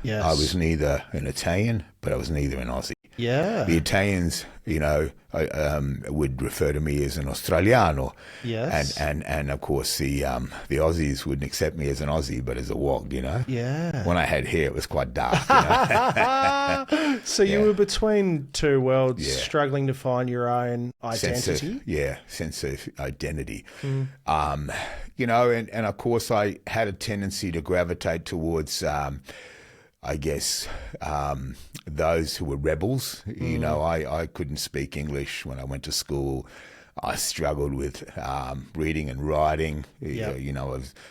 Yes. I was neither an Italian, but I was neither an Aussie. Yeah. The Italians, would refer to me as an Australiano. Yes. And of course the Aussies wouldn't accept me as an Aussie, but as a Wog, Yeah. When I had hair, it was quite dark, So you were between two worlds, Yeah. struggling to find your own identity. Sense of identity. And of course I had a tendency to gravitate towards, those who were rebels. I couldn't speak English when I went to school. I struggled with reading and writing. Yep.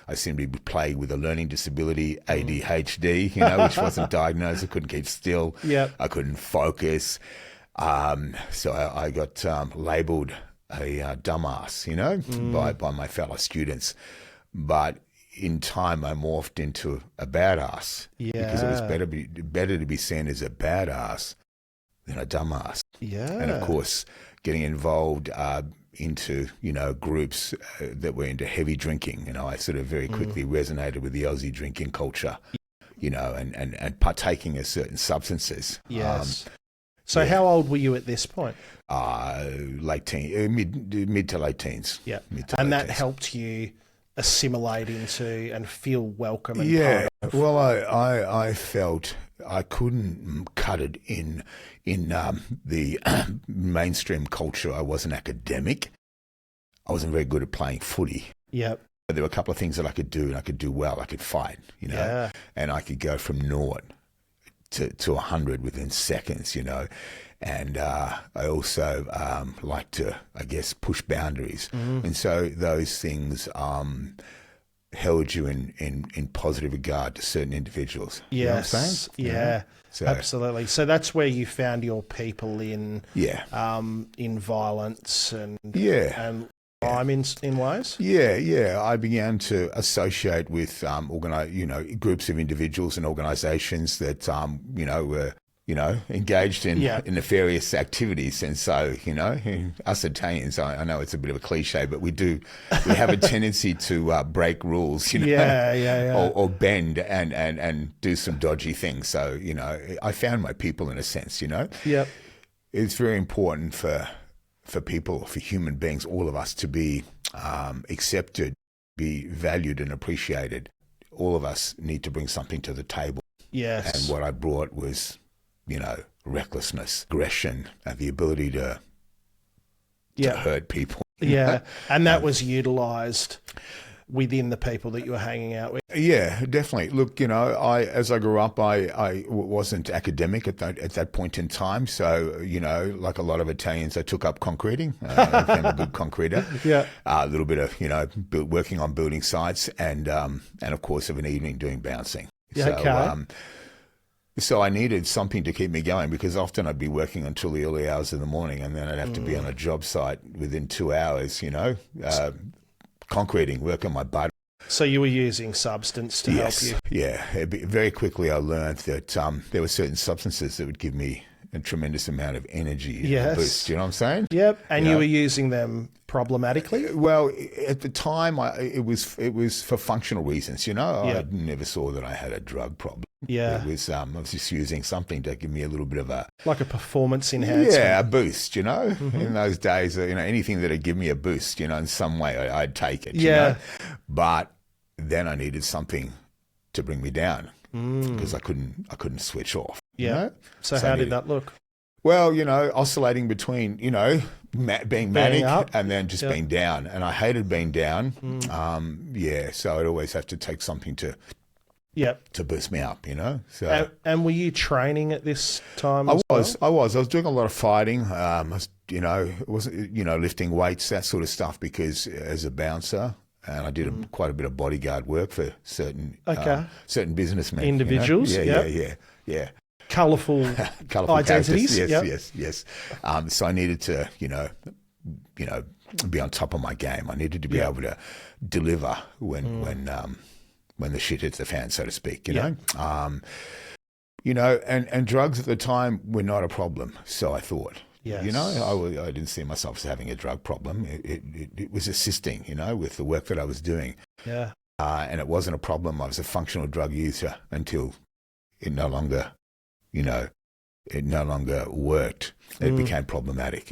I seemed to be plagued with a learning disability, ADHD, which wasn't diagnosed. I couldn't keep still. Yep. I couldn't focus. So I got labelled a dumbass, by my fellow students. But in time, I morphed into a badass. Yeah. Because it was better to be seen as a badass than a dumbass. Yeah. And of course, getting involved into, groups that were into heavy drinking. I sort of very quickly resonated with the Aussie drinking culture, and partaking of certain substances. Yes. So how old were you at this point? Late teen, mid to late teens. Yeah. And that helped you assimilate into and feel welcome and part of. Well, I felt I couldn't cut it in the mainstream culture. I was an academic. I wasn't very good at playing footy. Yep. But there were a couple of things that I could do, and I could do well. I could fight, Yeah. and I could go from naught to 100 within seconds, And I also like to, push boundaries. And so those things held you in positive regard to certain individuals. Yes. You know what I'm saying? Yeah. So, absolutely. So that's where you found your people in violence and crime in ways? Yeah. I began to associate with groups of individuals and organisations that were engaged in nefarious activities. And so, us Italians, I know it's a bit of a cliche, but we have a tendency to break rules, or bend and do some dodgy things. So, I found my people in a sense, Yep. It's very important for people, for human beings, all of us to be accepted, be valued and appreciated. All of us need to bring something to the table. Yes. And what I brought was, recklessness, aggression, and the ability to hurt people. Yeah. And that was utilised within the people that you were hanging out with. Yeah, definitely. Look, as I grew up, I wasn't academic at that point in time. So, like a lot of Italians, I took up concreting. I became a good concreter. Yeah. A little bit of, working on building sites and of course of an evening doing bouncing. Yeah, so, okay. So I needed something to keep me going because often I'd be working until the early hours of the morning and then I'd have to be on a job site within 2 hours, concreting, working my butt. So you were using substance to help you? Yeah. Very quickly I learned that there were certain substances that would give me a tremendous amount of energy and a boost. You know what I'm saying? Yep. And you were using them problematically? Well, at the time, it was for functional reasons. I never saw that I had a drug problem. Yeah. It was I was just using something to give me a little bit of a performance enhancement. Yeah, a boost. In those days, anything that'd give me a boost, in some way, I'd take it. Yeah. But then I needed something to bring me down because I couldn't switch off. Yeah. So how did that look? Well, oscillating between, being manic up and then just being down. And I hated being down. So I'd always have to take something to boost me up, So and were you training at this time? I was doing a lot of fighting. I was, it wasn't, lifting weights, that sort of stuff, because as a bouncer, and I did quite a bit of bodyguard work for certain businessmen. Individuals. Yeah. Colourful identities. Yes. So I needed to, be on top of my game. I needed to be able to deliver when the shit hits the fan, so to speak. And drugs at the time were not a problem. So I thought. Yes. I didn't see myself as having a drug problem. It was assisting, with the work that I was doing. Yeah. And it wasn't a problem. I was a functional drug user until it no longer, it no longer worked. It became problematic,